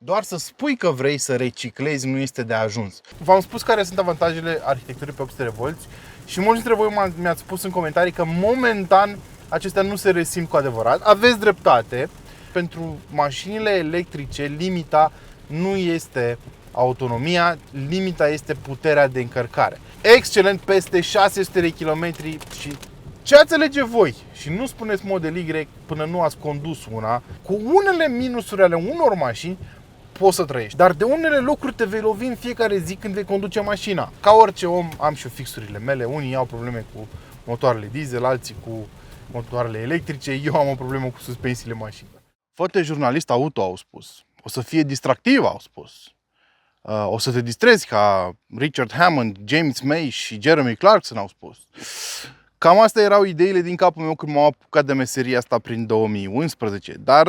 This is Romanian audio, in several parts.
Doar să spui că vrei să reciclezi nu este de ajuns. V-am spus care sunt avantajele arhitecturii pe 800 de volți și mulți dintre voi mi-ați spus în comentarii că momentan acestea nu se resimt cu adevărat. Aveți dreptate. Pentru mașinile electrice, limita nu este autonomia, limita este puterea de încărcare. Excelent, peste 600 de km și ce ați alege voi? Și nu spuneți Model Y până nu ați condus una. Cu unele minusuri ale unor mașini poți să trăiești, dar de unele lucruri te vei lovi în fiecare zi când vei conduce mașina. Ca orice om am și eu fixurile mele, unii au probleme cu motoarele diesel, alții cu motoarele electrice, eu am o problemă cu suspensiile mașinilor. Fotojurnalist auto au spus, o să fie distractiv, au spus. O să te distrezi ca Richard Hammond, James May și Jeremy Clarkson au spus. Cam astea erau ideile din capul meu când m-am apucat de meseria asta prin 2011. Dar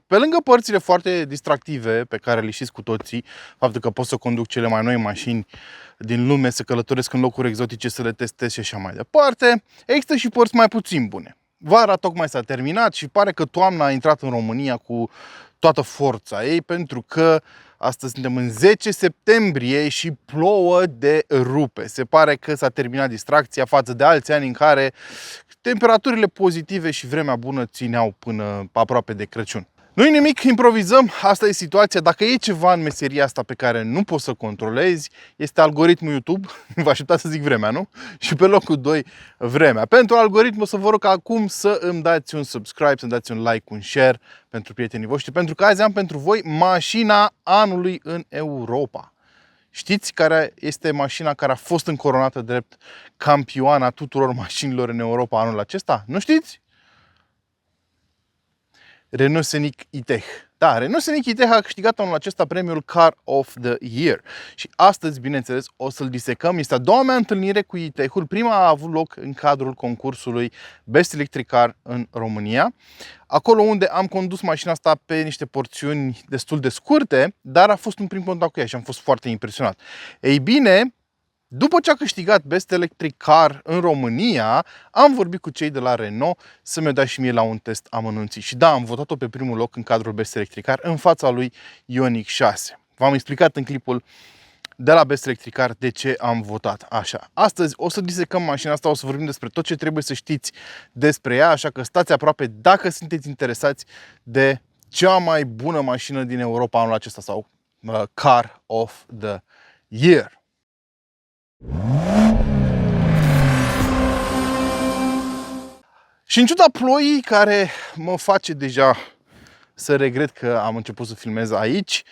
pe lângă părțile foarte distractive pe care le știți cu toții, faptul că pot să conduc cele mai noi mașini din lume, să călătoresc în locuri exotice, să le testez și așa mai departe, există și părți mai puțin bune. Vara tocmai s-a terminat și pare că toamna a intrat în România cu toată forța ei, pentru că astăzi suntem în 10 septembrie și plouă de rupe. Se pare că s-a terminat distracția față de alți ani în care temperaturile pozitive și vremea bună țineau până aproape de Crăciun. Nu-i nimic, improvizăm, asta e situația. Dacă e ceva în meseria asta pe care nu poți să controlezi, este algoritmul YouTube. Vă așteptați să zic vremea, nu? Și pe locul 2, vremea. Pentru algoritm o să vă rog acum să îmi dați un subscribe, să-mi dați un like, un share pentru prietenii voștri, pentru că azi am pentru voi mașina anului în Europa. Știți care este mașina care a fost încoronată drept campioana tuturor mașinilor în Europa anul acesta? Nu știți? Renault Scenic E-Tech. Da, Renault Scenic E-Tech a câștigat anul acesta premiul Car of the Year. Și astăzi, bineînțeles, o să-l disecăm. Este a doua mea întâlnire cu E-Tech-ul. Prima a avut loc în cadrul concursului Best Electric Car în România. Acolo unde am condus mașina asta pe niște porțiuni destul de scurte, dar a fost un prim contact cu ea și am fost foarte impresionat. Ei bine, după ce a câștigat Best Electric Car în România, am vorbit cu cei de la Renault să mi-o dea și mie la un test amănunțit. Și da, am votat-o pe primul loc în cadrul Best Electric Car în fața lui Ioniq 6. V-am explicat în clipul de la Best Electric Car de ce am votat așa. Astăzi o să disecăm mașina asta, o să vorbim despre tot ce trebuie să știți despre ea, așa că stați aproape dacă sunteți interesați de cea mai bună mașină din Europa anul acesta sau Car of the Year. Și în ciuda ploii care mă face deja să regret că am început să filmez aici,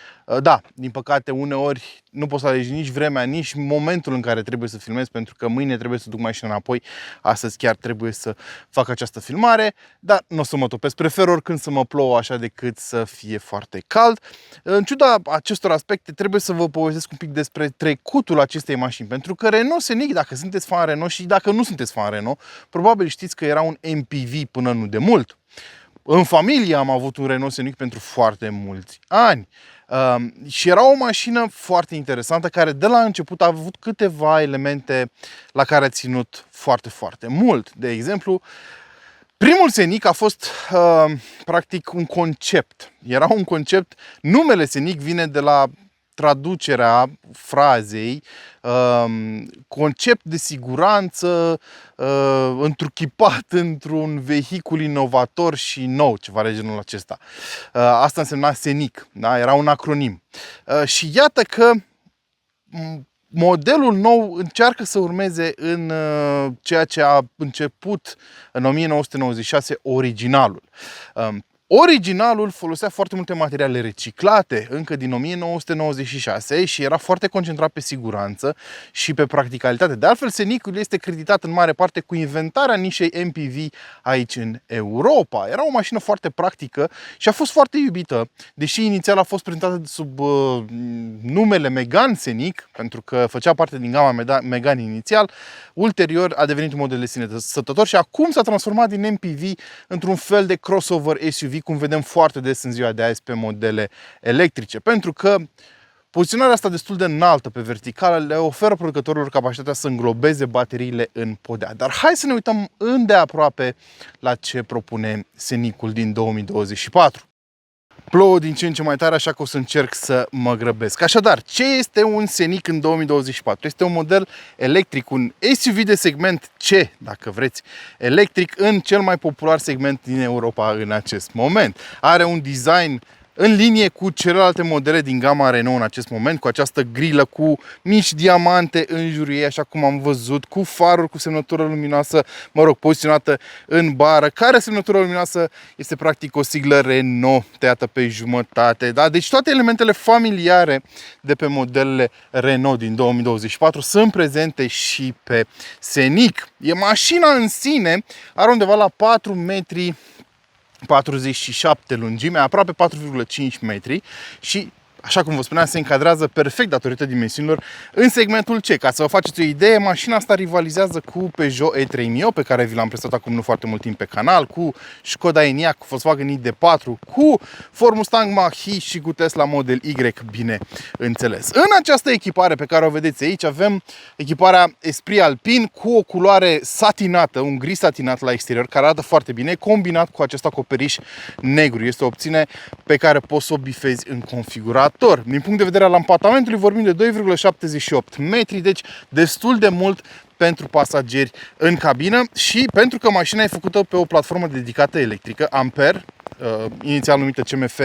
da, din păcate uneori nu pot să alegi nici vremea, nici momentul în care trebuie să filmez, pentru că mâine trebuie să duc mașina înapoi, astăzi chiar trebuie să fac această filmare, dar nu o să mă topesc, prefer oricând să mă plouă așa decât să fie foarte cald. În ciuda acestor aspecte, trebuie să vă povestesc un pic despre trecutul acestei mașini, pentru că Renault Scenic, dacă sunteți fan Renault și dacă nu sunteți fan Renault, probabil știți că era un MPV până nu de mult. În familie am avut un Renault Scenic pentru foarte mulți ani și era o mașină foarte interesantă care de la început a avut câteva elemente la care a ținut foarte, foarte mult. De exemplu, primul Scenic a fost practic un concept. Era un concept, numele Scenic vine de la traducerea frazei concept de siguranță întruchipat într-un vehicul inovator și nou, ceva de genul acesta. Asta însemna Scenic, da? Era un acronim. Și iată că modelul nou încearcă să urmeze în ceea ce a început în 1996 originalul. Originalul folosea foarte multe materiale reciclate încă din 1996 și era foarte concentrat pe siguranță și pe practicalitate. De altfel, Scenicul este creditat în mare parte cu inventarea nișei MPV aici în Europa. Era o mașină foarte practică și a fost foarte iubită, deși inițial a fost prezentată sub numele Megane Scenic, pentru că făcea parte din gama Megane inițial. Ulterior a devenit un model de sine stătător și acum s-a transformat din MPV într-un fel de crossover SUV, cum vedem foarte des în ziua de azi pe modele electrice, pentru că poziționarea asta destul de înaltă pe verticală le oferă producătorilor capacitatea să înglobeze bateriile în podea. Dar hai să ne uităm îndeaproape la ce propune Scenicul din 2024. Plouă din ce în ce mai tare, așa că o să încerc să mă grăbesc. Așadar, ce este un Scenic în 2024? Este un model electric, un SUV de segment C, dacă vreți, electric, în cel mai popular segment din Europa în acest moment. Are un design în linie cu celelalte modele din gama Renault în acest moment, cu această grilă cu mici diamante în jurul ei, așa cum am văzut, cu faruri cu semnătură luminoasă, poziționată în bară, care semnătură luminoasă este practic o siglă Renault tăiată pe jumătate. Da? Deci toate elementele familiare de pe modelele Renault din 2024 sunt prezente și pe Scenic. Mașina în sine are undeva la 4 metri 47 lungime, aproape 4,5 metri și, așa cum vă spuneam, se încadrează perfect datorită dimensiunilor în segmentul C. Ca să vă faceți o idee, mașina asta rivalizează cu Peugeot E3008, pe care vi l-am prezentat acum nu foarte mult timp pe canal, cu Skoda Enyaq, cu Volkswagen ID4, cu Ford Mustang Mach-E și cu Tesla Model Y, bine înțeles. În această echipare pe care o vedeți aici avem echiparea Esprit Alpine cu o culoare satinată, un gri satinat la exterior, care arată foarte bine, combinat cu acest acoperiș negru. Este o opțiune pe care poți să o bifezi în configurator. Din punct de vedere al ampatamentului vorbim de 2,78 metri, deci destul de mult pentru pasageri în cabină și pentru că mașina e făcută pe o platformă dedicată electrică, Ampere, inițial numită CMF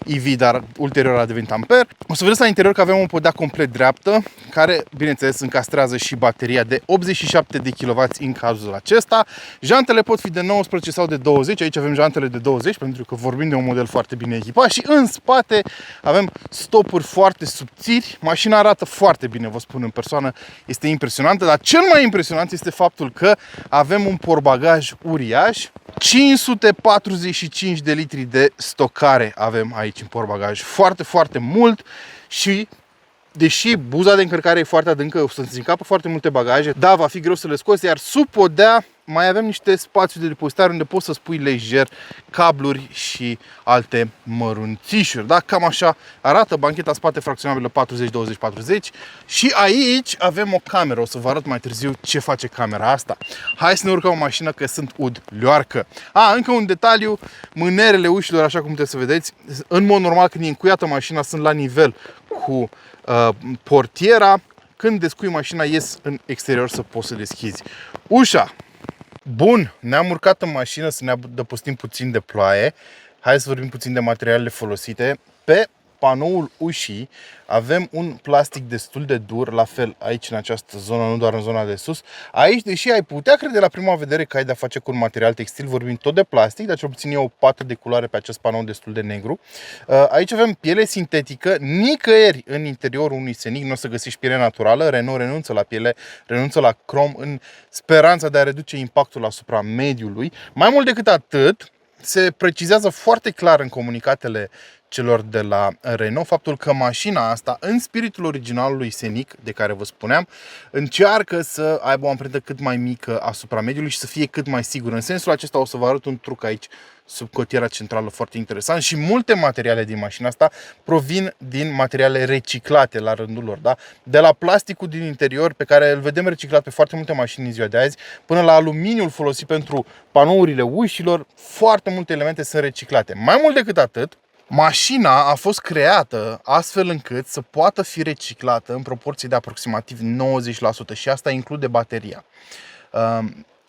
EV, dar ulterior a devenit Ampere. O să vedeți la interior că avem o podea complet dreaptă, care, bineînțeles, încastrează și bateria de 87 de kW în cazul acesta. Jantele pot fi de 19 sau de 20, aici avem jantele de 20, pentru că vorbim de un model foarte bine echipat și în spate avem stopuri foarte subțiri. Mașina arată foarte bine, vă spun, în persoană, este impresionantă, dar cel mai impresionant este faptul că avem un portbagaj uriaș, 545 de litri de stocare avem aici în portbagaj, foarte, foarte mult și deși buza de încărcare e foarte adâncă, o să-ți încapă foarte multe bagaje, da, va fi greu să le scoți, iar sub podea mai avem niște spațiu de depozitare unde poți să spui lejer cabluri și alte mărunțișuri. Da? Cam așa arată bancheta spate fracționabilă 40-20-40 și aici avem o cameră. O să vă arăt mai târziu ce face camera asta. Hai să ne urcăm o mașină că sunt ud leoarcă. Încă un detaliu, mânerele ușilor, așa cum puteți să vedeți, în mod normal când e încuiată mașina sunt la nivel cu portiera. Când descui mașina, ies în exterior să poți să deschizi ușa. Bun, ne-am urcat în mașină să ne adăpostim puțin de ploaie. Hai să vorbim puțin de materialele folosite. Pe panoul ușii avem un plastic destul de dur, la fel aici în această zonă, nu doar în zona de sus. Aici, deși ai putea crede la prima vedere că ai de-a face cu un material textil, vorbim tot de plastic, dar cel puțin e o pată de culoare pe acest panou destul de negru. Aici avem piele sintetică, nicăieri în interiorul unui Scenic nu o să găsești piele naturală. Renault renunță la piele, renunță la crom în speranța de a reduce impactul asupra mediului. Mai mult decât atât, se precizează foarte clar în comunicatele celor de la Renault faptul că mașina asta, în spiritul originalului Scenic, de care vă spuneam, încearcă să aibă o amprentă cât mai mică asupra mediului și să fie cât mai sigură. În sensul acesta o să vă arăt un truc aici sub cotiera centrală foarte interesant și multe materiale din mașina asta provin din materiale reciclate la rândul lor, da? De la plasticul din interior, pe care îl vedem reciclat pe foarte multe mașini în ziua de azi, până la aluminiul folosit pentru panourile ușilor, foarte multe elemente sunt reciclate. Mai mult decât atât, mașina a fost creată astfel încât să poată fi reciclată în proporție de aproximativ 90% și asta include bateria.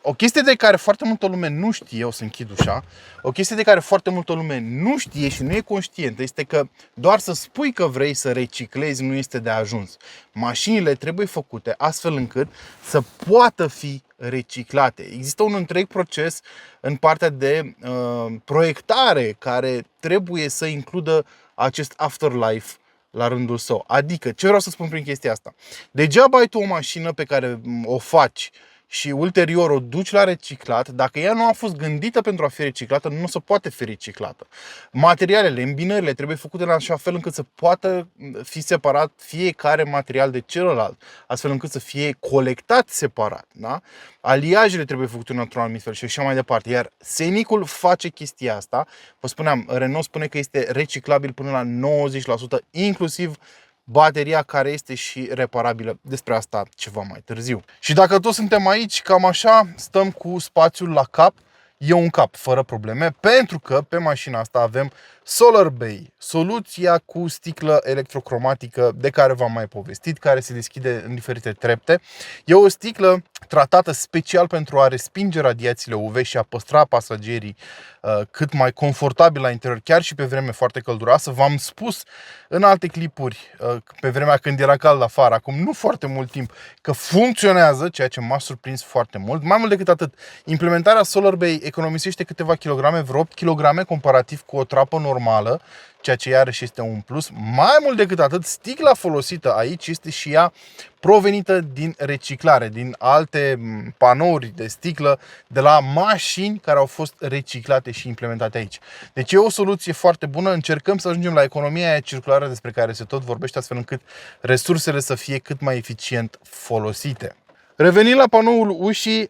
O chestie de care foarte multă lume nu știe, o să închid ușa, o chestie de care foarte multă lume nu știe și nu e conștientă este că doar să spui că vrei să reciclezi nu este de ajuns. Mașinile trebuie făcute astfel încât să poată fi reciclate. Există un întreg proces în partea de proiectare care trebuie să includă acest afterlife la rândul său. Adică, ce vreau să spun prin chestia asta? Degeaba ai tu o mașină pe care o faci și ulterior o duci la reciclat, dacă ea nu a fost gândită pentru a fi reciclată, nu se poate fi reciclată. Materialele, îmbinările trebuie făcute în așa fel încât să poată fi separat fiecare material de celălalt, astfel încât să fie colectat separat. Da? Aliajele trebuie făcute într-un anumit fel și așa mai departe. Iar Scenicul face chestia asta. Vă spuneam, Renault spune că este reciclabil până la 90%, inclusiv bateria care este și reparabilă. Despre asta ceva mai târziu. Și dacă toți suntem aici, cam așa, stăm cu spațiul la cap. E un cap, fără probleme, pentru că pe mașina asta avem SolarBay, soluția cu sticlă electrocromatică de care v-am mai povestit, care se deschide în diferite trepte. E o sticlă tratată special pentru a respinge radiațiile UV și a păstra pasagerii cât mai confortabil la interior, chiar și pe vreme foarte călduroasă. V-am spus în alte clipuri, pe vremea când era cald afară, acum nu foarte mult timp, că funcționează, ceea ce m-a surprins foarte mult. Mai mult decât atât, implementarea SolarBay economisește câteva kilograme, vreo 8 kg comparativ cu o trapă normală, ceea ce iarăși este un plus. Mai mult decât atât, sticla folosită aici este și ea provenită din reciclare, din alte panouri de sticlă de la mașini care au fost reciclate și implementate aici. Deci e o soluție foarte bună. Încercăm să ajungem la economia aia circulară despre care se tot vorbește, astfel încât resursele să fie cât mai eficient folosite. Revenind la panoul ușii,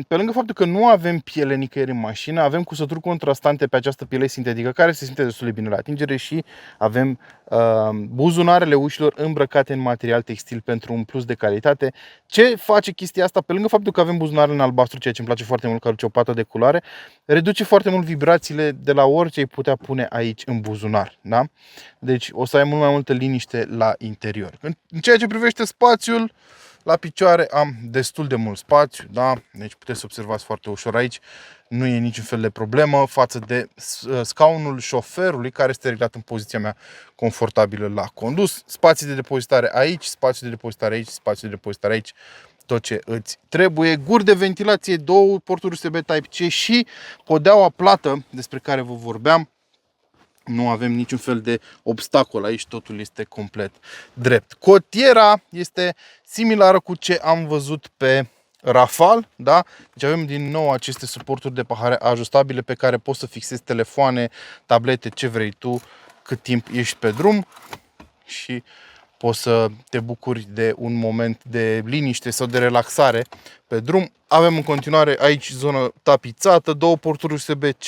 pe lângă faptul că nu avem piele nicăieri în mașină, avem cusături contrastante pe această piele sintetică care se simte destul de bine la atingere și avem buzunarele ușilor îmbrăcate în material textil pentru un plus de calitate. Ce face chestia asta? Pe lângă faptul că avem buzunarele în albastru, ceea ce îmi place foarte mult, că aduce o pată de culoare, reduce foarte mult vibrațiile de la orice ai putea pune aici în buzunar. Da? Deci o să ai mult mai multă liniște la interior. În ceea ce privește spațiul, la picioare am destul de mult spațiu, da? Deci puteți să observați foarte ușor aici. Nu e niciun fel de problemă față de scaunul șoferului, care este reglat în poziția mea confortabilă la condus. Spații de depozitare aici, spațiu de depozitare aici, spațiu de depozitare aici, tot ce îți trebuie. Guri de ventilație, două porturi USB Type-C și podeaua plată despre care vă vorbeam. Nu avem niciun fel de obstacol aici, totul este complet drept. Cotiera este similară cu ce am văzut pe Rafale, da? Deci avem din nou aceste suporturi de pahare ajustabile pe care poți să fixezi telefoane, tablete, ce vrei tu, cât timp ești pe drum și poți să te bucuri de un moment de liniște sau de relaxare pe drum. Avem în continuare aici zonă tapizată, două porturi USB-C,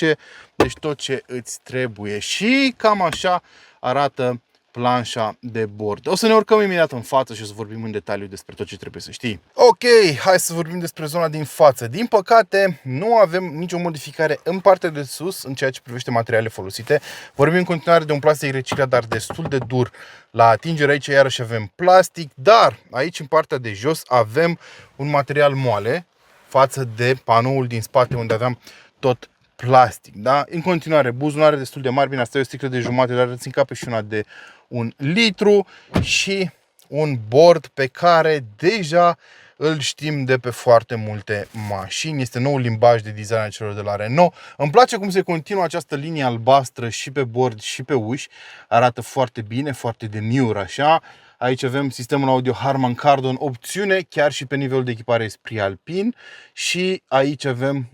deci tot ce îți trebuie. Și cam așa arată planșa de bord. O să ne urcăm imediat în față și o să vorbim în detaliu despre tot ce trebuie să știi. Ok, hai să vorbim despre zona din față. Din păcate, nu avem nicio modificare în partea de sus în ceea ce privește materialele folosite. Vorbim în continuare de un plastic reciclat, dar destul de dur la atingere. Aici iarăși avem plastic, dar aici în partea de jos avem un material moale față de panoul din spate unde aveam tot plastic, da? În continuare, buzunare destul de mari, bine, asta e o sticlă de jumate, dar îți încape și una de 1 litru și un bord pe care deja îl știm de pe foarte multe mașini. Este noul limbaj de design al celor de la Renault. Îmi place cum se continuă această linie albastră și pe bord și pe uși. Arată foarte bine, foarte demure așa. Aici avem sistemul audio Harman Kardon, opțiune chiar și pe nivelul de echipare Esprit Alpine. Și aici avem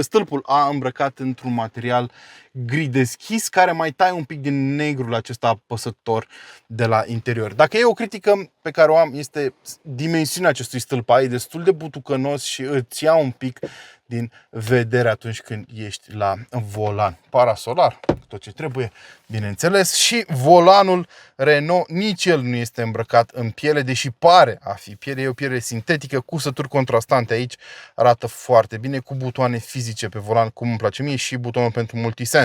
stâlpul A îmbrăcat într-un material gri deschis, care mai taie un pic din negrul acesta apăsător de la interior. Dacă e o critică pe care o am, este dimensiunea acestui stâlp A, e destul de butucănos și îți ia un pic din vedere atunci când ești la volan. Parasolar, tot ce trebuie, bineînțeles, și volanul Renault, nici el nu este îmbrăcat în piele, deși pare a fi piele, e o piele sintetică cu sături contrastante aici, arată foarte bine, cu butoane fizice pe volan, cum îmi place mie, și butonul pentru multisens.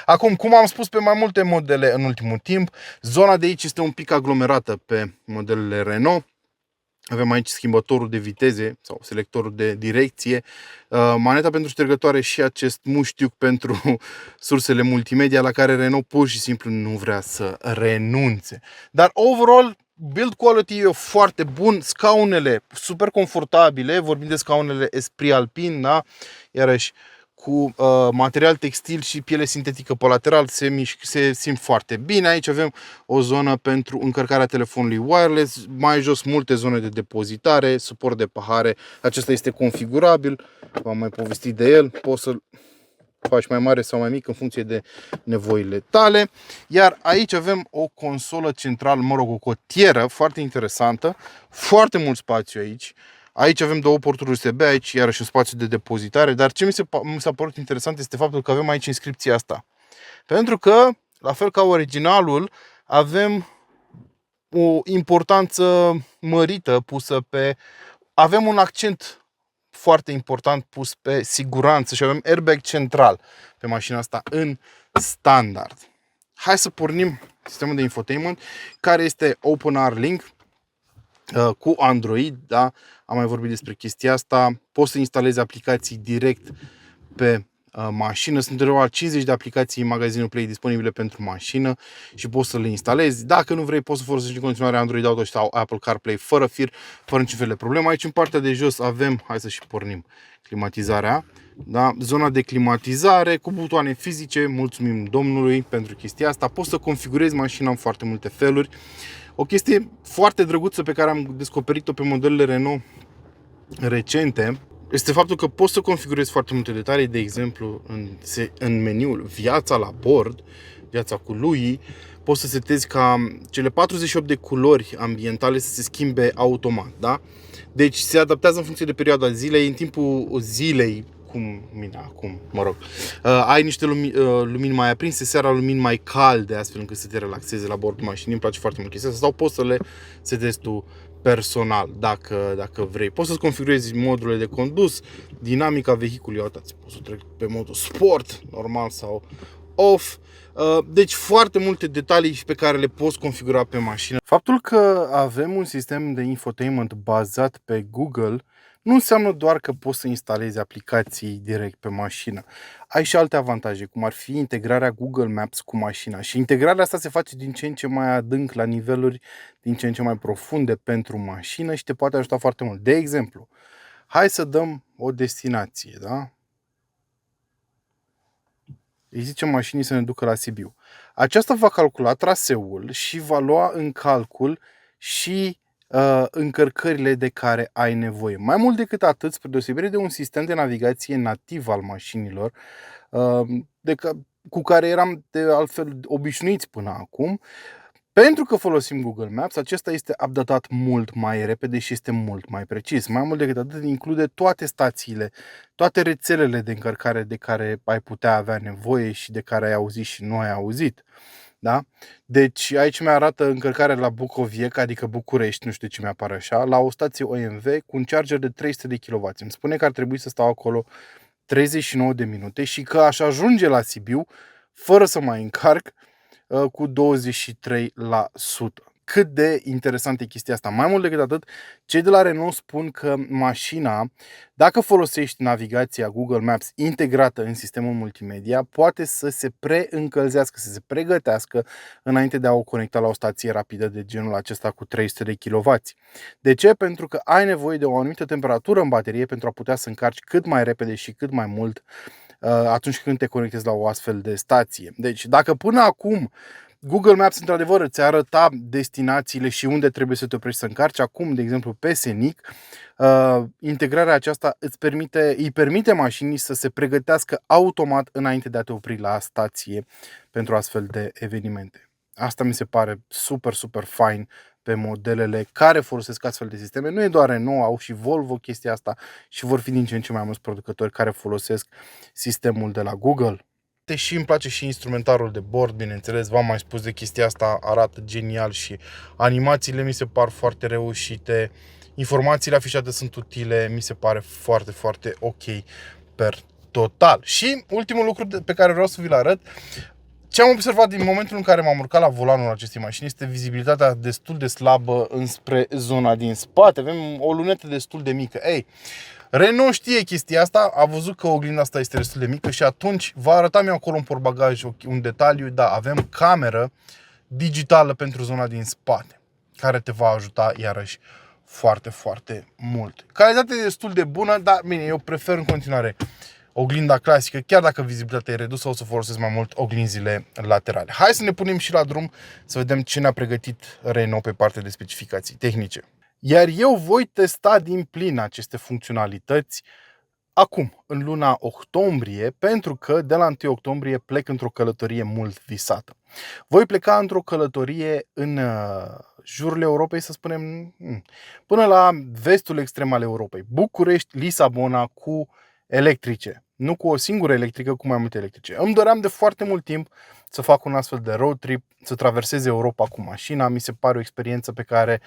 Acum, cum am spus pe mai multe modele în ultimul timp, zona de aici este un pic aglomerată pe modelele Renault. Avem aici schimbătorul de viteze sau selectorul de direcție, maneta pentru ștergătoare și acest muștiuc pentru sursele multimedia la care Renault pur și simplu nu vrea să renunțe. Dar overall, build quality e foarte bun, scaunele super confortabile, vorbim de scaunele Esprit Alpine, da? Iarăși cu material textil și piele sintetică pe lateral, se simt foarte bine. Aici avem o zonă pentru încărcarea telefonului wireless, mai jos multe zone de depozitare, suport de pahare. Acesta este configurabil, v-am mai povestit de el, poți să-l faci mai mare sau mai mic în funcție de nevoile tale. Iar aici avem o consolă centrală, mă rog, o cotieră foarte interesantă, foarte mult spațiu aici. Aici avem două porturi USB, aici iarăși un spațiu de depozitare, dar ce mi s-a părut interesant este faptul că avem aici inscripția asta. Pentru că, la fel ca originalul, avem o importanță mărită pusă pe... Avem un accent foarte important pus pe siguranță și avem airbag central pe mașina asta în standard. Hai să pornim sistemul de infotainment, care este OpenR Link cu Android, da? Am mai vorbit despre chestia asta. Poți să instalezi aplicații direct pe mașină. Sunt undeva 50 de aplicații în magazinul Play disponibile pentru mașină și poți să le instalezi. Dacă nu vrei, poți să folosești în continuare Android Auto sau Apple CarPlay fără fir, fără niciun fel de problemă. Aici în partea de jos avem, hai să și pornim climatizarea, da? Zona de climatizare cu butoane fizice. Mulțumim Domnului pentru chestia asta. Poți să configurezi mașina în foarte multe feluri. O chestie foarte drăguță pe care am descoperit-o pe modelele Renault recente este faptul că poți să configurezi foarte multe detalii, de exemplu în meniul viața la bord, viața cu lui, poți să setezi ca cele 48 de culori ambientale să se schimbe automat, da? Deci se adaptează în funcție de perioada zilei, în timpul zilei, cum mine acum, mă rog, ai niște lumini mai aprinse, seara lumini mai calde, astfel încât să te relaxeze la bordul mașinii. Îmi place foarte mult chestia asta. Sau poți să le setezi tu personal, dacă vrei. Poți să-ți configurezi modurile de condus, dinamica vehiculului, uitați, poți să trec pe modul sport, normal sau off. Deci foarte multe detalii pe care le poți configura pe mașină. Faptul că avem un sistem de infotainment bazat pe Google nu înseamnă doar că poți să instalezi aplicații direct pe mașină. Ai și alte avantaje, cum ar fi integrarea Google Maps cu mașina. Și integrarea asta se face din ce în ce mai adânc, la niveluri din ce în ce mai profunde pentru mașină și te poate ajuta foarte mult. De exemplu, hai să dăm o destinație, da? Îi zicem mașinii să ne ducă la Sibiu. Aceasta va calcula traseul și va lua în calcul și încărcările de care ai nevoie. Mai mult decât atât, spre deosebire de un sistem de navigație nativ al mașinilor, cu care eram de altfel obișnuiți până acum, pentru că folosim Google Maps, acesta este updatat mult mai repede și este mult mai precis. Mai mult decât atât, include toate stațiile, toate rețelele de încărcare de care ai putea avea nevoie și de care ai auzit și nu ai auzit. Da? Deci aici mi-arată încărcarea la Bucoviec, adică București, nu știu ce mi-apare așa, la o stație OMV cu un charger de 300 de kW. Îmi spune că ar trebui să stau acolo 39 de minute și că aș ajunge la Sibiu fără să mai încarc cu 23%. Cât de interesant e chestia asta. Mai mult decât atât, cei de la Renault spun că mașina, dacă folosești navigația Google Maps integrată în sistemul multimedia, poate să se preîncălzească, să se pregătească înainte de a o conecta la o stație rapidă de genul acesta cu 300 de kW. De ce? Pentru că ai nevoie de o anumită temperatură în baterie pentru a putea să încarci cât mai repede și cât mai mult atunci când te conectezi la o astfel de stație. Deci, dacă până acum Google Maps într-adevăr îți arăta destinațiile și unde trebuie să te oprești să încarci, acum, de exemplu, pe Senic, integrarea aceasta îi permite mașinii să se pregătească automat înainte de a te opri la stație pentru astfel de evenimente. Asta mi se pare super, super fain pe modelele care folosesc astfel de sisteme. Nu e doar Renault, au și Volvo chestia asta și vor fi din ce în ce mai mulți producători care folosesc sistemul de la Google. Și îmi place și instrumentarul de bord, bineînțeles, v-am mai spus de chestia asta, arată genial și animațiile mi se par foarte reușite, informațiile afișate sunt utile, mi se pare foarte, foarte ok per total. Și ultimul lucru pe care vreau să vi-l arăt, ce am observat din momentul în care m-am urcat la volanul acestei mașini este vizibilitatea destul de slabă înspre zona din spate. Avem o lunetă destul de mică. Renault știe chestia asta, a văzut că oglinda asta este destul de mică și atunci va arăta mi acolo în portbagaj un detaliu. Da, avem cameră digitală pentru zona din spate, care te va ajuta iarăși foarte, foarte mult. Calitatea e destul de bună, dar bine, eu prefer în continuare oglinda clasică, chiar dacă vizibilitatea e redusă, o să folosesc mai mult oglinzile laterale. Hai să ne punem și la drum să vedem ce ne-a pregătit Renault pe partea de specificații tehnice. Iar eu voi testa din plin aceste funcționalități acum, în luna octombrie, pentru că de la 1 octombrie plec într-o călătorie mult visată. Voi pleca într-o călătorie în jurul Europei, să spunem, până la vestul extrem al Europei. București, Lisabona cu electrice. Nu cu o singură electrică, cu mai multe electrice. Îmi doream de foarte mult timp să fac un astfel de road trip, să traversez Europa cu mașina. Mi se pare o experiență pe care,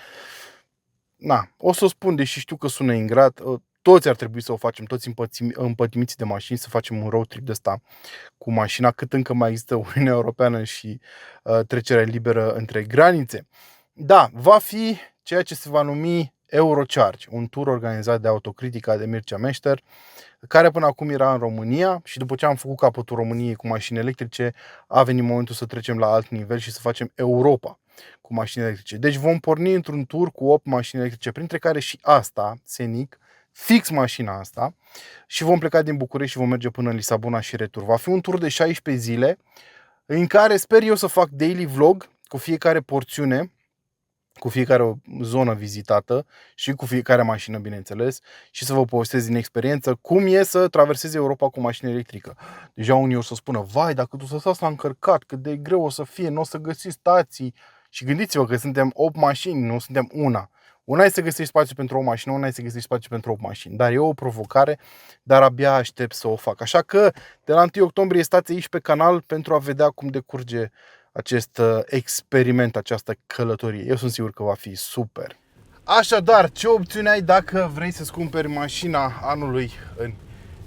o să o spun, deși știu că sună ingrat, toți ar trebui să o facem, toți împătimiți de mașini, să facem un road trip de ăsta cu mașina, cât încă mai există Uniunea Europeană și trecerea liberă între granițe. Da, va fi ceea ce se va numi Eurocharge, un tur organizat de Autocritica de Mircea Meșter, care până acum era în România și după ce am făcut capătul României cu mașini electrice, a venit momentul să trecem la alt nivel și să facem Europa cu mașini electrice. Deci vom porni într-un tur cu 8 mașini electrice, printre care și asta, Scenic, fix mașina asta, și vom pleca din București și vom merge până în Lisabona și retur. Va fi un tur de 16 zile în care sper eu să fac daily vlog cu fiecare porțiune, cu fiecare zonă vizitată și cu fiecare mașină, bineînțeles, și să vă povestesc din experiență cum e să traversezi Europa cu mașină electrică. Deja unii o să spună, vai, dacă tu să stați la încărcat, cât de greu o să fie, nu o să găsiți stații. Și gândiți-vă că suntem 8 mașini, nu suntem una. Una e să găsești spațiu pentru o mașină, una e să găsești spațiu pentru 8 mașini. Dar e o provocare, dar abia aștept să o fac. Așa că de la 1 octombrie stați aici pe canal pentru a vedea cum decurge acest experiment, această călătorie. Eu sunt sigur că va fi super. Așadar, ce opțiune ai dacă vrei să-ți cumperi mașina anului în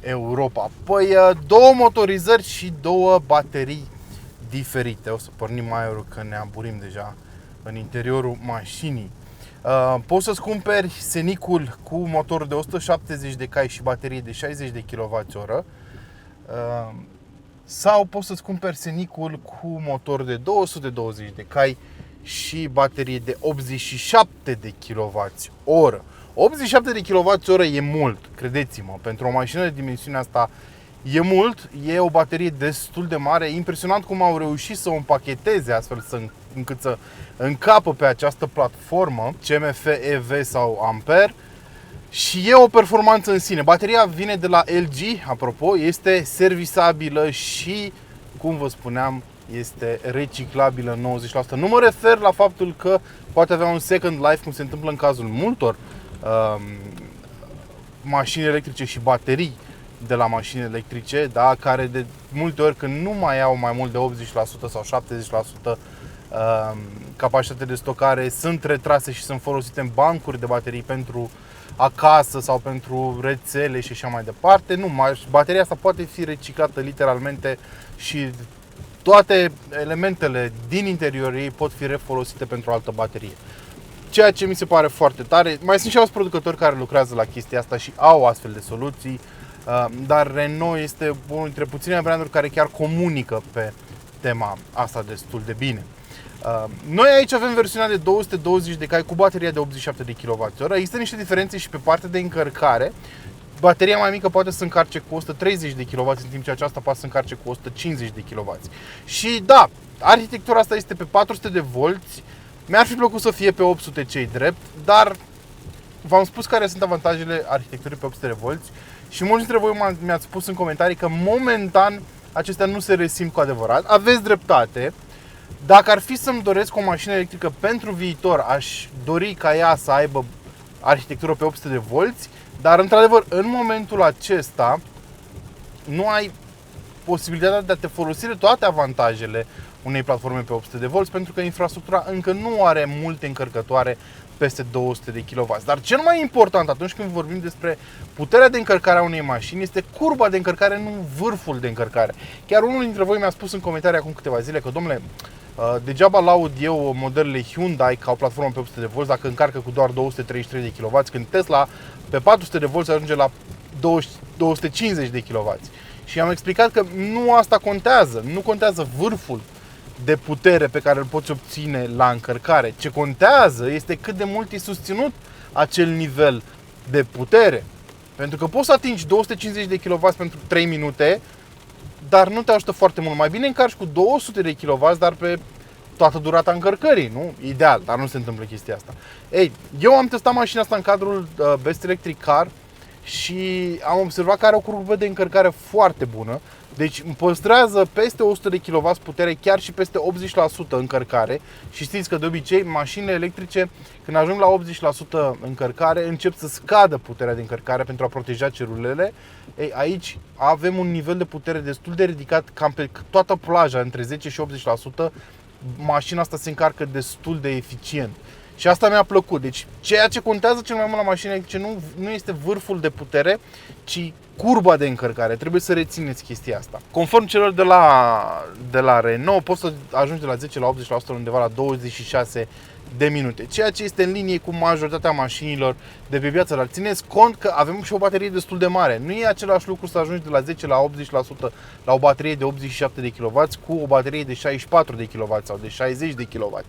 Europa? Păi, 2 motorizări și 2 baterii diferite. O să pornim aerul că ne aburim deja în interiorul mașinii. Poți să-ți cumperi Scenicul cu motor de 170 de cai și baterie de 60 de kWh. Sau poți să-ți cumperi Scenicul cu motor de 220 de cai și baterie de 87 de kWh. 87 de kWh e mult, credeți-mă, pentru o mașină de dimensiunea asta e mult, e o baterie destul de mare. E impresionant cum au reușit să o împacheteze astfel încât să încapă pe această platformă CMF EV sau Ampere. Și e o performanță în sine. Bateria vine de la LG, apropo, este servisabilă și, cum vă spuneam, este reciclabilă 90%. Nu mă refer la faptul că poate avea un second life, cum se întâmplă în cazul multor mașini electrice și baterii de la mașini electrice, da, care de multe ori, când nu mai au mai mult de 80% sau 70% capacitate de stocare, sunt retrase și sunt folosite în bancuri de baterii pentru acasă sau pentru rețele și așa mai departe. Nu, bateria asta poate fi reciclată literalmente și toate elementele din interior ei pot fi refolosite pentru o altă baterie. Ceea ce mi se pare foarte tare. Mai sunt și alți producători care lucrează la chestia asta și au astfel de soluții, dar Renault este unul dintre puține branduri care chiar comunică pe tema asta destul de bine. Noi aici avem versiunea de 220 de cai cu bateria de 87 de kWh. Există niște diferențe și pe partea de încărcare. Bateria mai mică poate să încarce cu 130 de kW, în timp ce aceasta poate să încarce cu 150 de kW. Și da, arhitectura asta este pe 400 de volți. Mi-ar fi plăcut să fie pe 800, cei drept, dar v-am spus care sunt avantajele arhitecturii pe 800 de volți și mulți dintre voi mi-ați spus în comentarii că momentan acestea nu se resimt cu adevărat. Aveți dreptate. Dacă ar fi să-mi doresc o mașină electrică pentru viitor, aș dori ca ea să aibă arhitectură pe 800 de volți, dar într-adevăr, în momentul acesta, nu ai posibilitatea de a te folosi de toate avantajele unei platforme pe 800 de volți, pentru că infrastructura încă nu are multe încărcătoare peste 200 de kW. Dar cel mai important atunci când vorbim despre puterea de încărcare a unei mașini este curba de încărcare, nu vârful de încărcare. Chiar unul dintre voi mi-a spus în comentarii acum câteva zile că, domnule, degeaba laud eu modelele Hyundai ca o platformă pe 800 de volți dacă încarcă cu doar 233 de kW, când Tesla pe 400 de volți ajunge la 250 de kW. Și am explicat că nu asta contează, nu contează vârful de putere pe care îl poți obține la încărcare. Ce contează este cât de mult e susținut acel nivel de putere. Pentru că poți să atingi 250 de kW pentru 3 minute, dar nu te ajută foarte mult. Mai bine încarci cu 200 de kW, dar pe toată durata încărcării, nu? Ideal, dar nu se întâmplă chestia asta. Ei, eu am testat mașina asta în cadrul Best Electric Car și am observat că are o curbă de încărcare foarte bună. Deci îmi păstrează peste 100 de kW putere, chiar și peste 80% încărcare. Și știți că de obicei mașinile electrice, când ajung la 80% încărcare, încep să scadă puterea de încărcare pentru a proteja celulele. Ei, aici avem un nivel de putere destul de ridicat, cam pe toată plaja, între 10 și 80%. Mașina asta se încarcă destul de eficient. Și asta mi-a plăcut. Deci ceea ce contează cel mai mult la mașini electrice nu este vârful de putere, ci curba de încărcare. Trebuie să rețineți chestia asta. Conform celor de la Renault, poți să ajungi de la 10 la 80% undeva la 26 de minute, ceea ce este în linie cu majoritatea mașinilor de pe piață, dar țineți cont că avem și o baterie destul de mare. Nu e același lucru să ajungi de la 10 la 80% la o baterie de 87 de kW cu o baterie de 64 de kW sau de 60 de kW.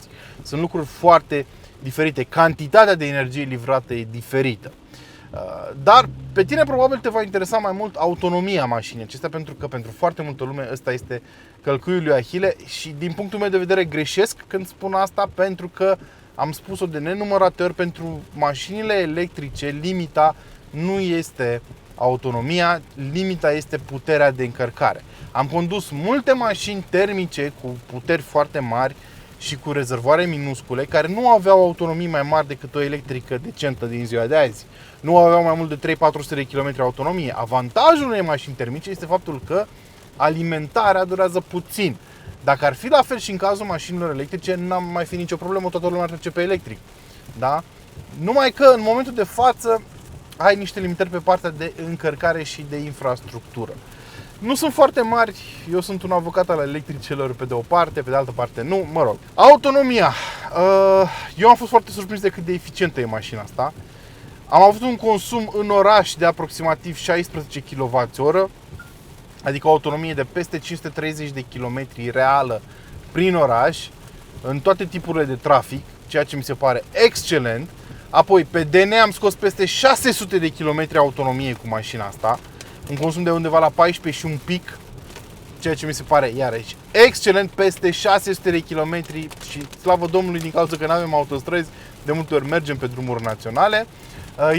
Sunt lucruri foarte diferite. Cantitatea de energie livrată e diferită. Dar pe tine probabil te va interesa mai mult autonomia mașinii acestea, pentru că pentru foarte multă lume ăsta este călcâiul lui Ahile și din punctul meu de vedere greșesc când spun asta, pentru că am spus-o de nenumărate ori, pentru mașinile electrice limita nu este autonomia, limita este puterea de încărcare. Am condus multe mașini termice cu puteri foarte mari și cu rezervoare minuscule, care nu aveau autonomii mai mari decât o electrică decentă din ziua de azi. Nu aveau mai mult de 3-400 de km autonomie. Avantajul unei mașini termice este faptul că alimentarea durează puțin. Dacă ar fi la fel și în cazul mașinilor electrice, n-am mai fi nicio problemă, toată lumea ar trece pe electric. Da? Numai că în momentul de față ai niște limitări pe partea de încărcare și de infrastructură. Nu sunt foarte mari, eu sunt un avocat al electricelor pe de o parte, pe de altă parte nu, mă rog. Autonomia. Eu am fost foarte surprins de cât de eficientă e mașina asta. Am avut un consum în oraș de aproximativ 16 kWh, adică o autonomie de peste 530 de km reală prin oraș, în toate tipurile de trafic, ceea ce mi se pare excelent. Apoi pe DN am scos peste 600 de km autonomie cu mașina asta, un consum de undeva la 14 și un pic, ceea ce mi se pare iarăși excelent, peste 600 de km și slavă Domnului, din cauza că nu avem autostrăzi, de multe ori mergem pe drumuri naționale.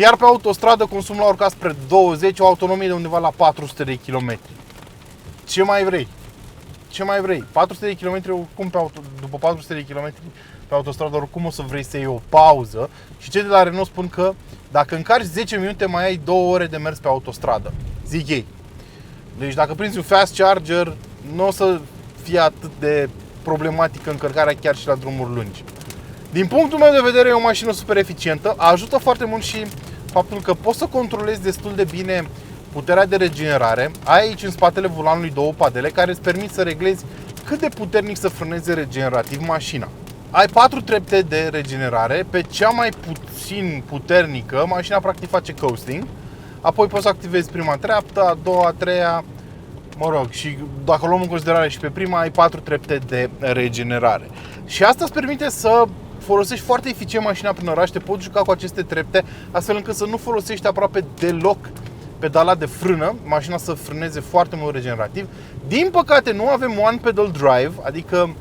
Iar pe autostradă consumul a urcat spre 20, o autonomie de undeva la 400 de km. Ce mai vrei? Ce mai vrei? 400 de km, oricum după 400 de km pe autostradă, oricum o să vrei să iei o pauză. Și cei de la Renault spun că dacă încarci 10 minute, mai ai 2 ore de mers pe autostradă. Zic ei. Deci dacă prinzi un fast charger, nu o să fie atât de problematică încărcarea chiar și la drumuri lungi. Din punctul meu de vedere e o mașină super eficientă. Ajută foarte mult și faptul că poți să controlezi destul de bine puterea de regenerare. Ai aici în spatele volanului două padele care îți permit să reglezi cât de puternic să frâneze regenerativ mașina. Ai 4 trepte de regenerare. Pe cea mai puțin puternică, mașina practic face coasting. Apoi poți să activezi prima treaptă, a doua, a treia, mă rog, și dacă luăm în considerare și pe prima, ai 4 trepte de regenerare. Și asta îți permite să folosești foarte eficient mașina prin oraș, te poți juca cu aceste trepte, astfel încât să nu folosești aproape deloc pedala de frână, mașina să frâneze foarte mult regenerativ. Din păcate nu avem one pedal drive, adică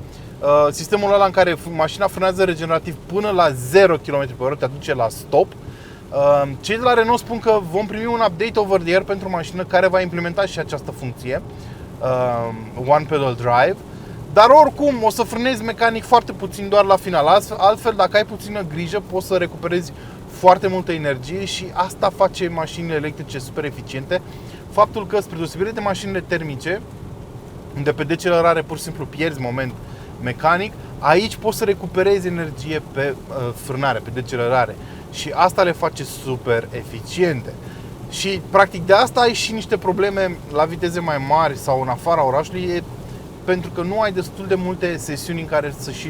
sistemul ăla în care mașina frânează regenerativ până la 0 km/h, te aduce la stop. Cei de la Renault spun că vom primi un update over the air pentru mașină care va implementa și această funcție, one pedal drive. Dar oricum o să frânezi mecanic foarte puțin doar la final. Altfel, dacă ai puțină grijă, poți să recuperezi foarte multă energie și asta face mașinile electrice super eficiente. Faptul că, spre deosebire de mașinile termice, unde pe decelerare pur și simplu pierzi moment mecanic, aici poți să recuperezi energie pe frânare, pe decelerare. Și asta le face super eficiente. Și practic de asta ai și niște probleme la viteze mai mari sau în afara orașului, pentru că nu ai destul de multe sesiuni în care să și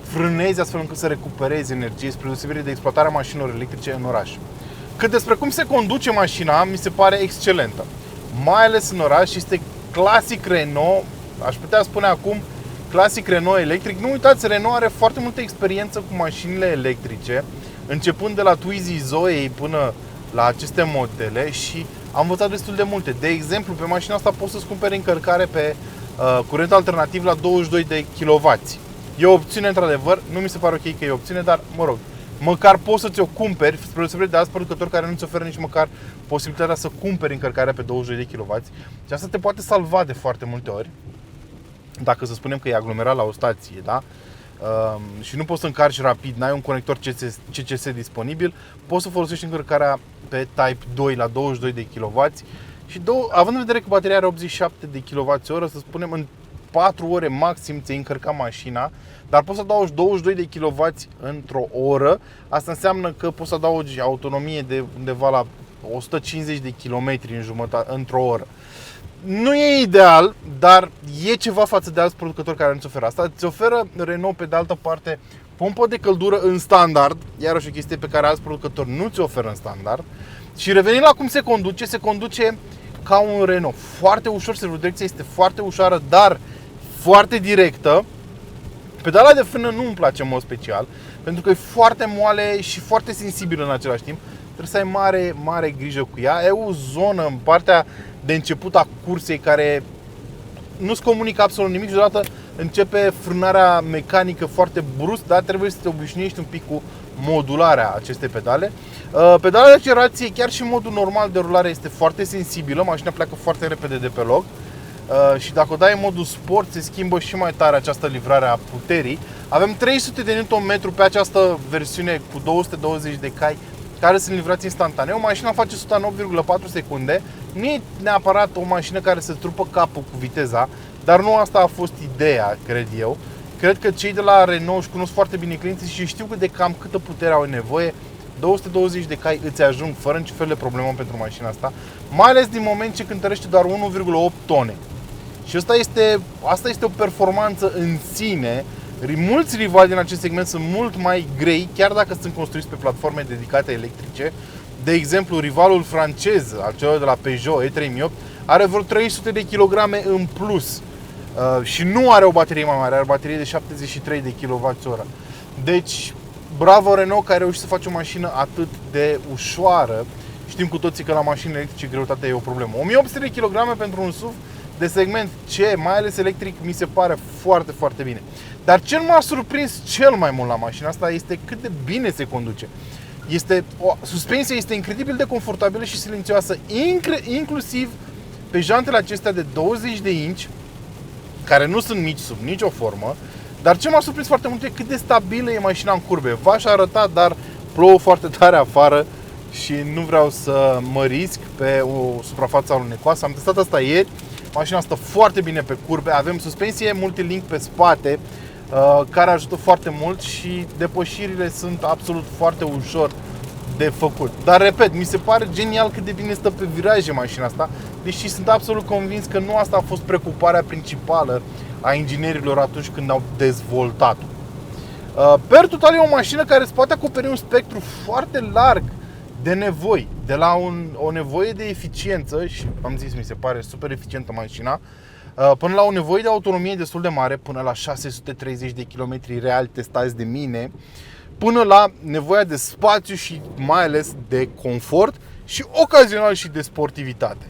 frânezi astfel încât să recuperezi energie, spre deosebire de exploatarea mașinilor electrice în oraș. Cât despre cum se conduce mașina, mi se pare excelentă. Mai ales în oraș, este clasic Renault, aș putea spune acum clasic Renault electric. Nu uitați, Renault are foarte multă experiență cu mașinile electrice, începând de la Twizy Zoe până la aceste modele, și am învățat destul de multe. De exemplu, pe mașina asta poți să-ți cumperi încărcare pe curent alternativ la 22 de kW. E o opțiune, într-adevăr, nu mi se pare ok că e o opțiune, dar mă rog, măcar poți să ți-o cumperi, spre deosebire de alți producători care nu-ți oferă nici măcar posibilitatea să cumperi încărcarea pe 22 de kW. Și asta te poate salva de foarte multe ori, dacă să spunem că e aglomerat la o stație, da? Și nu poți să încarci rapid, n-ai un conector CCS disponibil, poți să folosești încărcarea pe Type 2 la 22 de kW. Și având în vedere că bateria are 87 de kWh, să spunem, în 4 ore maxim ți-ai încărcat mașina, dar poți să adaugi 22 de kW într-o oră. Asta înseamnă că poți să adaugi autonomie de undeva la 150 de km într-o oră. Nu e ideal, dar e ceva față de alți producători care nu-ți oferă asta. Ți oferă Renault, pe de altă parte, pompă de căldură în standard, iarăși o chestie pe care alți producători nu ți oferă în standard. Și revenind la cum se conduce ca un Renault. Foarte ușor, serviciul este foarte ușoară, dar foarte directă. Pedala de frână nu îmi place în mod special, pentru că e foarte moale și foarte sensibilă în același timp. Trebuie să ai mare grijă cu ea. E o zonă în partea de început a cursei care nu-ți comunică absolut nimic și deodată începe frânarea mecanică foarte brusc, dar trebuie să te obișnuiești un pic cu modularea acestei pedale. Pedala de accelerație, chiar și modul normal de rulare, este foarte sensibilă, mașina pleacă foarte repede de pe loc. Și dacă o dai în modul sport, se schimbă și mai tare această livrare a puterii. Avem 300 de Nm pe această versiune cu 220 de cai care sunt livrați instantaneu. Mașina face 108,4 secunde. Nu e neapărat o mașină care să trupă capul cu viteza, dar nu asta a fost ideea, cred eu. Cred că cei de la Renault își cunosc foarte bine clienții și știu de cam câtă putere au nevoie. 220 de cai îți ajung fără niciun fel de problemă pentru mașina asta, mai ales din moment ce cântărește doar 1,8 tone. Și asta este o performanță în sine. Mulți rivali din acest segment sunt mult mai grei, chiar dacă sunt construiți pe platforme dedicate electrice. De exemplu, rivalul francez al celor de la Peugeot E3008 are vreo 300 de kg în plus și nu are o baterie mai mare, are o baterie de 73 de kWh. Deci, bravo Renault că a reușit să facă o mașină atât de ușoară. Știm cu toții că la mașini electrice greutatea e o problemă. 1800 de kg pentru un SUV de segment C, mai ales electric, mi se pare foarte, foarte bine. Dar ce m-a surprins cel mai mult la mașina asta este cât de bine se conduce. Suspensia este incredibil de confortabilă și silențioasă, inclusiv pe jantele acestea de 20 de inch, care nu sunt mici sub nicio formă. Dar ce m-a surprins foarte mult e cât de stabilă e mașina în curbe. V-aș arăta, dar plouă foarte tare afară și nu vreau să mă risc pe o suprafață alunecoasă. Am testat asta ieri. Mașina stă foarte bine pe curbe. Avem suspensie multilink pe spate, care ajută foarte mult și depășirile sunt absolut foarte ușor de făcut. Dar repet, mi se pare genial cât de bine stă pe viraje mașina asta, deși sunt absolut convins că nu asta a fost preocuparea principală a inginerilor atunci când au dezvoltat-o. Per total e o mașină care îți poate acoperi un spectru foarte larg de nevoi, de la o nevoie de eficiență, și am zis, mi se pare super eficientă mașina, până la o nevoie de autonomie destul de mare, până la 630 de km reali testați de mine, până la nevoia de spațiu și mai ales de confort și ocazional și de sportivitate.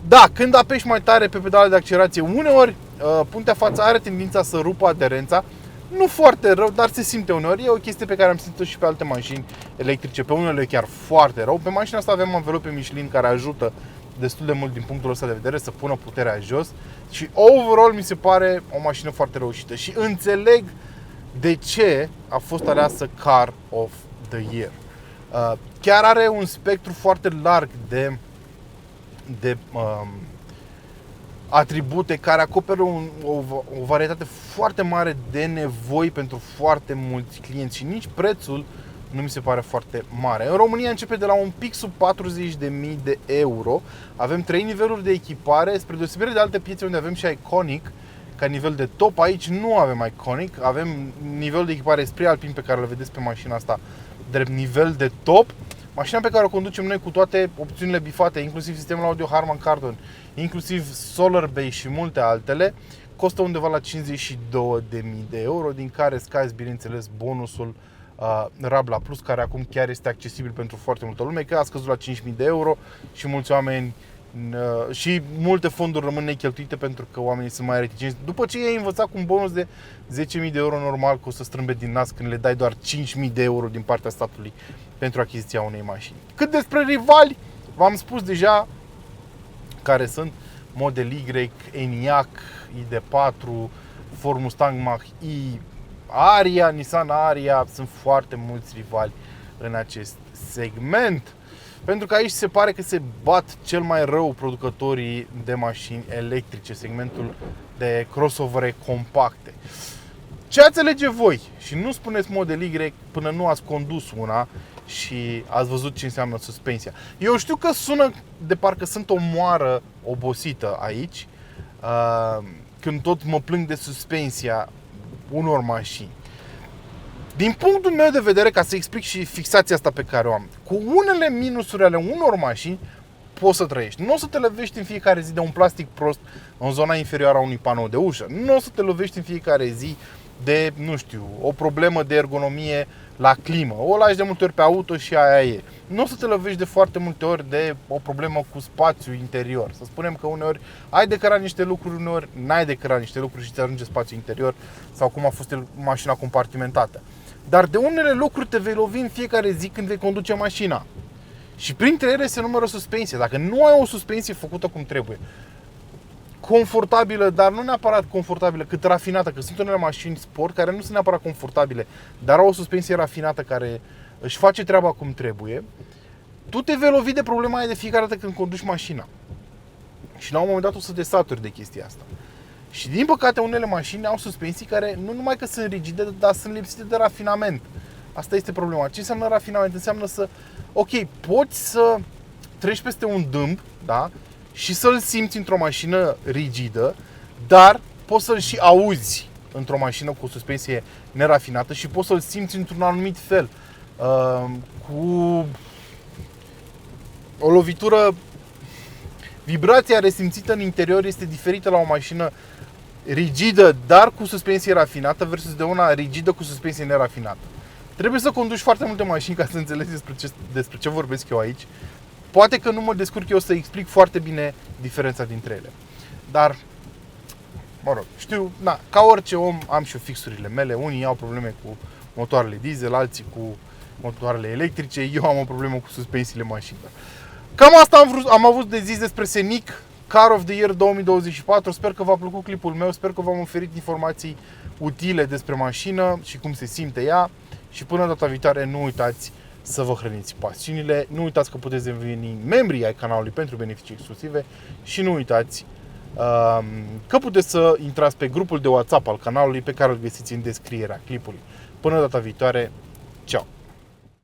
Da, când apeși mai tare pe pedala de accelerație, uneori puntea față are tendința să rupă aderența. Nu foarte rău, dar se simte uneori. E o chestie pe care am simțit-o și pe alte mașini electrice, pe unele chiar foarte rău. Pe mașina asta avem anvelope Michelin care ajută destul de mult din punctul ăsta de vedere să pună puterea jos. Și overall mi se pare o mașină foarte reușită. Și înțeleg de ce a fost aleasă Car of the Year. Chiar are un spectru foarte larg de atribute care acoperă o varietate foarte mare de nevoi pentru foarte mulți clienți și nici prețul nu mi se pare foarte mare. În România începe de la un pic sub 40.000 de euro. Avem 3 niveluri de echipare, spre deosebire de alte piețe unde avem și Iconic ca nivel de top. Aici nu avem Iconic, avem nivelul de echipare Esprit Alpine pe care îl vedeți pe mașina asta drept nivel de top. Mașina pe care o conducem noi cu toate opțiunile bifate, inclusiv sistemul audio Harman Kardon, inclusiv Solar Bay și multe altele, costă undeva la 52.000 de euro, din care scazi, bineînțeles, bonusul Rabla Plus, care acum chiar este accesibil pentru foarte multă lume, că a scăzut la 5.000 de euro și mulți oameni și multe fonduri rămân necheltuite pentru că oamenii sunt mai reticenți. După ce ei învățat cu un bonus de 10.000 de euro normal că o să strâmbe din nas când le dai doar 5.000 de euro din partea statului pentru achiziția unei mașini. Cât despre rivali, v-am spus deja care sunt: Model Y, Enyaq, ID4, Ford Mustang Mach-E, Ariya, Nissan Ariya. Sunt foarte mulți rivali în acest segment, pentru că aici se pare că se bat cel mai rău producătorii de mașini electrice. Segmentul de crossovere compacte. Ce ați alege voi? Și nu spuneți Model Y până nu ați condus una și ați văzut ce înseamnă suspensia. Eu știu că sună de parcă sunt o moară obosită aici, când tot mă plâng de suspensia unor mașini. Din punctul meu de vedere, ca să explic și fixația asta pe care o am, cu unele minusuri ale unor mașini poți să trăiești. Nu o să te lovești în fiecare zi de un plastic prost în zona inferioară a unui panou de ușă. Nu o să te lovești în fiecare zi de, nu știu, o problemă de ergonomie la climă. O lași de multe ori pe auto și aia e. Nu o să te lovești de foarte multe ori de o problemă cu spațiul interior. Să spunem că uneori ai de cărat niște lucruri, uneori n-ai de cărat niște lucruri și ți ajunge spațiul interior sau cum a fost mașina compartimentată. Dar de unele lucruri te vei lovi în fiecare zi când vei conduce mașina. Și printre ele se numără suspensie. Dacă nu ai o suspensie făcută cum trebuie, confortabilă, dar nu neapărat confortabilă, cât rafinată, că sunt unele mașini sport care nu sunt neapărat confortabile, dar au o suspensie rafinată care își face treaba cum trebuie, tu te vei lovi de problema aia de fiecare dată când conduci mașina. Și la un moment dat o să te saturi de chestia asta. Și din păcate unele mașini au suspensii care nu numai că sunt rigide, dar sunt lipsite de rafinament. Asta este problema. Ce înseamnă rafinament? Înseamnă să, ok, poți să treci peste un dâmb, da? Și să-l simți într-o mașină rigidă, dar poți să-l și auzi într-o mașină cu o suspensie nerafinată și poți să-l simți într-un anumit fel. Cu o lovitură, vibrația resimțită în interior este diferită la o mașină rigidă, dar cu suspensie rafinată versus de una rigidă cu suspensie nerafinată. Trebuie să conduci foarte multe mașini ca să înțelegi despre ce vorbesc eu aici. Poate că nu mă descurc eu să explic foarte bine diferența dintre ele. Dar, mă rog, știu, ca orice om am și eu fixurile mele. Unii au probleme cu motoarele diesel, alții cu motoarele electrice. Eu am o problemă cu suspensiile mașinilor. Cam asta am avut de zis despre Scenic Car of the Year 2024. Sper că v-a plăcut clipul meu, sper că v-am oferit informații utile despre mașină și cum se simte ea. Și până data viitoare, nu uitați să vă hrăniți pasiunile, nu uitați că puteți deveni membri ai canalului pentru beneficii exclusive și nu uitați că puteți să intrați pe grupul de WhatsApp al canalului pe care îl găsiți în descrierea clipului. Până data viitoare, ceau!